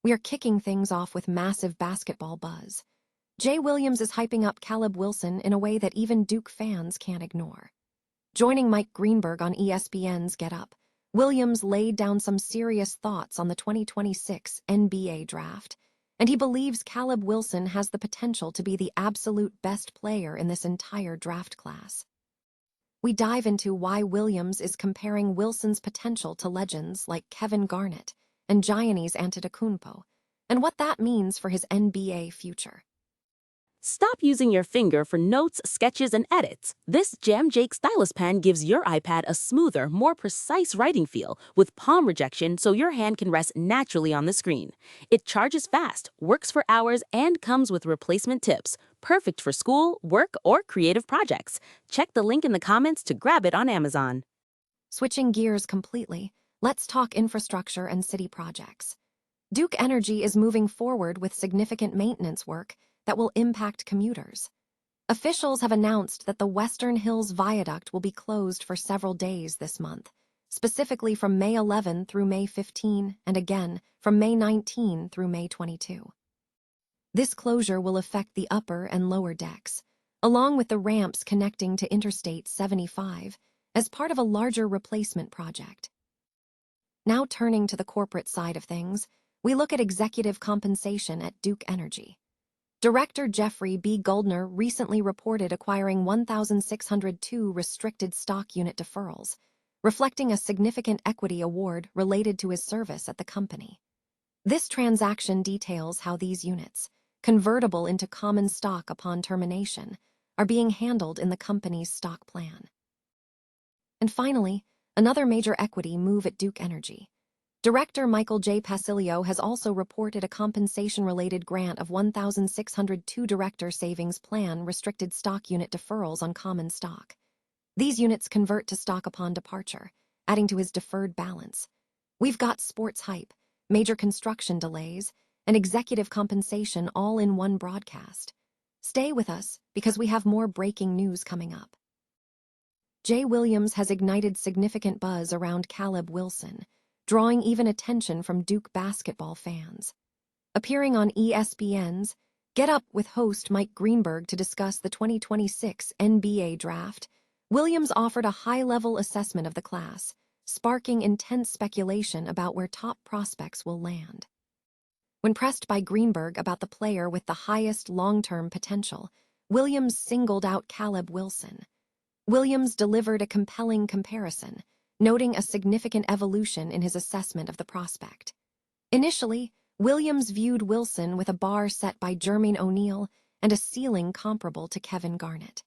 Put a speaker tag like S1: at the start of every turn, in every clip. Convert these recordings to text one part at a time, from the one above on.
S1: We are kicking things off with massive basketball buzz. Jay Williams is hyping up Caleb Wilson in a way that even Duke fans can't ignore. Joining Mike Greenberg on ESPN's Get Up, Williams laid down some serious thoughts on the 2026 NBA draft, and he believes Caleb Wilson has the potential to be the absolute best player in this entire draft class. We dive into why Williams is comparing Wilson's potential to legends like Kevin Garnett and Giannis Antetokounmpo, and what that means for his NBA future.
S2: Stop using your finger for notes, sketches, and edits. This Jam Jake stylus pen gives your iPad a smoother, more precise writing feel with palm rejection so your hand can rest naturally on the screen. It charges fast, works for hours, and comes with replacement tips. Perfect for school, work, or creative projects. Check the link in the comments to grab it on Amazon.
S1: Switching gears completely, let's talk infrastructure and city projects. Duke Energy is moving forward with significant maintenance work that will impact commuters. Officials have announced that the Western Hills Viaduct will be closed for several days this month, specifically from May 11 through May 15 and again from May 19 through May 22. This closure will affect the upper and lower decks, along with the ramps connecting to Interstate 75, as part of a larger replacement project. Now turning to the corporate side of things, we look at executive compensation at Duke Energy. Director Jeffrey B. Goldner recently reported acquiring 1,602 restricted stock unit deferrals, reflecting a significant equity award related to his service at the company. This transaction details how these units, convertible into common stock upon termination, are being handled in the company's stock plan. And finally, another major equity move at Duke Energy. Director Michael J. Pasilio has also reported a compensation-related grant of 1,602 Director Savings Plan restricted stock unit deferrals on common stock. These units convert to stock upon departure, adding to his deferred balance. We've got sports hype, major construction delays, and executive compensation all in one broadcast. Stay with us because we have more breaking news coming up. Jay Williams has ignited significant buzz around Caleb Wilson, drawing even attention from Duke basketball fans. Appearing on ESPN's Get Up with host Mike Greenberg to discuss the 2026 NBA draft, Williams offered a high-level assessment of the class, sparking intense speculation about where top prospects will land. When pressed by Greenberg about the player with the highest long-term potential, Williams singled out Caleb Wilson. Williams delivered a compelling comparison, noting a significant evolution in his assessment of the prospect. Initially, Williams viewed Wilson with a bar set by Jermaine O'Neal and a ceiling comparable to Kevin Garnett.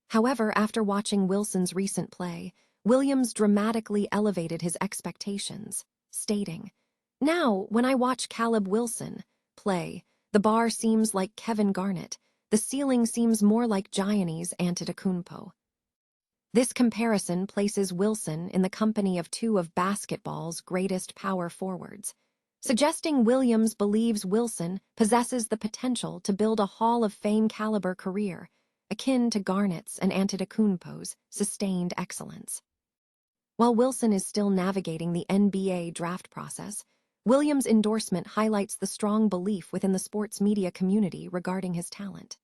S1: However, after watching Wilson's recent play, Williams dramatically elevated his expectations, stating, "Now, when I watch Caleb Wilson play, the bar seems like Kevin Garnett, the ceiling seems more like Giannis Antetokounmpo." This comparison places Wilson in the company of two of basketball's greatest power forwards, suggesting Williams believes Wilson possesses the potential to build a Hall of Fame caliber career, akin to Garnett's and Antetokounmpo's sustained excellence. While Wilson is still navigating the NBA draft process, Williams' endorsement highlights the strong belief within the sports media community regarding his talent.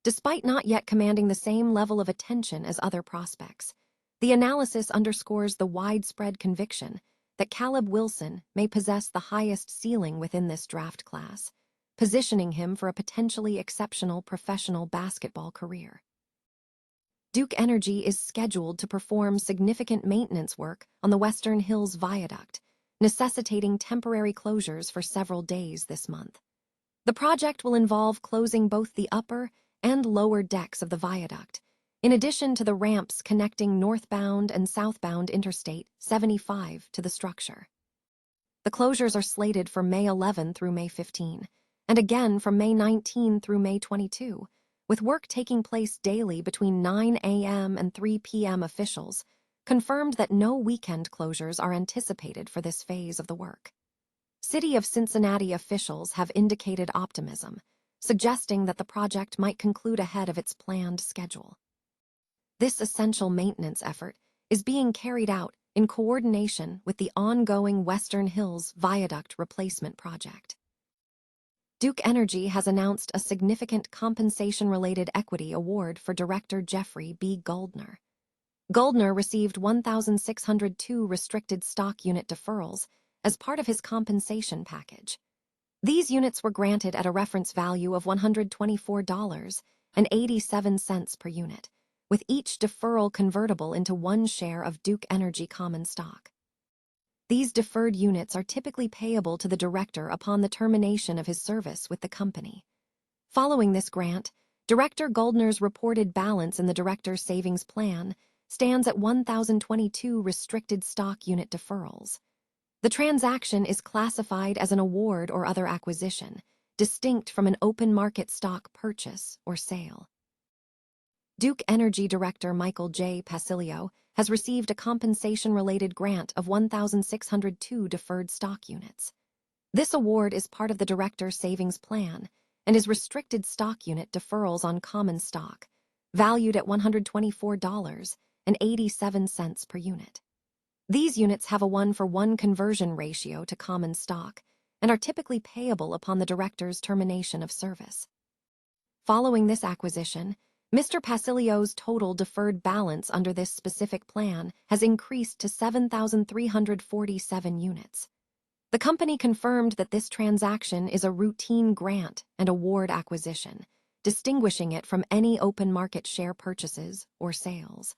S1: Despite not yet commanding the same level of attention as other prospects, the analysis underscores the widespread conviction that Caleb Wilson may possess the highest ceiling within this draft class, positioning him for a potentially exceptional professional basketball career. Duke Energy is scheduled to perform significant maintenance work on the Western Hills Viaduct, necessitating temporary closures for several days this month. The project will involve closing both the upper and lower decks of the viaduct, in addition to the ramps connecting northbound and southbound Interstate 75 to the structure. The closures are slated for May 11 through May 15, and again from May 19 through May 22, with work taking place daily between 9 a.m. and 3 p.m. Officials confirmed that no weekend closures are anticipated for this phase of the work. City of Cincinnati officials have indicated optimism, suggesting that the project might conclude ahead of its planned schedule. This essential maintenance effort is being carried out in coordination with the ongoing Western Hills Viaduct replacement project. Duke Energy has announced a significant compensation-related equity award for Director Jeffrey B. Goldner. Goldner received 1,602 restricted stock unit deferrals as part of his compensation package. These units were granted at a reference value of $124.87 per unit, with each deferral convertible into 1 share of Duke Energy common stock. These deferred units are typically payable to the director upon the termination of his service with the company. Following this grant, Director Goldner's reported balance in the Director's Savings Plan stands at 1,022 restricted stock unit deferrals. The transaction is classified as an award or other acquisition, distinct from an open market stock purchase or sale. Duke Energy Director Michael J. Pasilio has received a compensation-related grant of 1,602 deferred stock units. This award is part of the Director's Savings Plan and is restricted stock unit deferrals on common stock, valued at $124.87 per unit. These units have a 1-for-1 conversion ratio to common stock and are typically payable upon the director's termination of service. Following this acquisition, Mr. Pasilio's total deferred balance under this specific plan has increased to 7,347 units. The company confirmed that this transaction is a routine grant and award acquisition, distinguishing it from any open market share purchases or sales.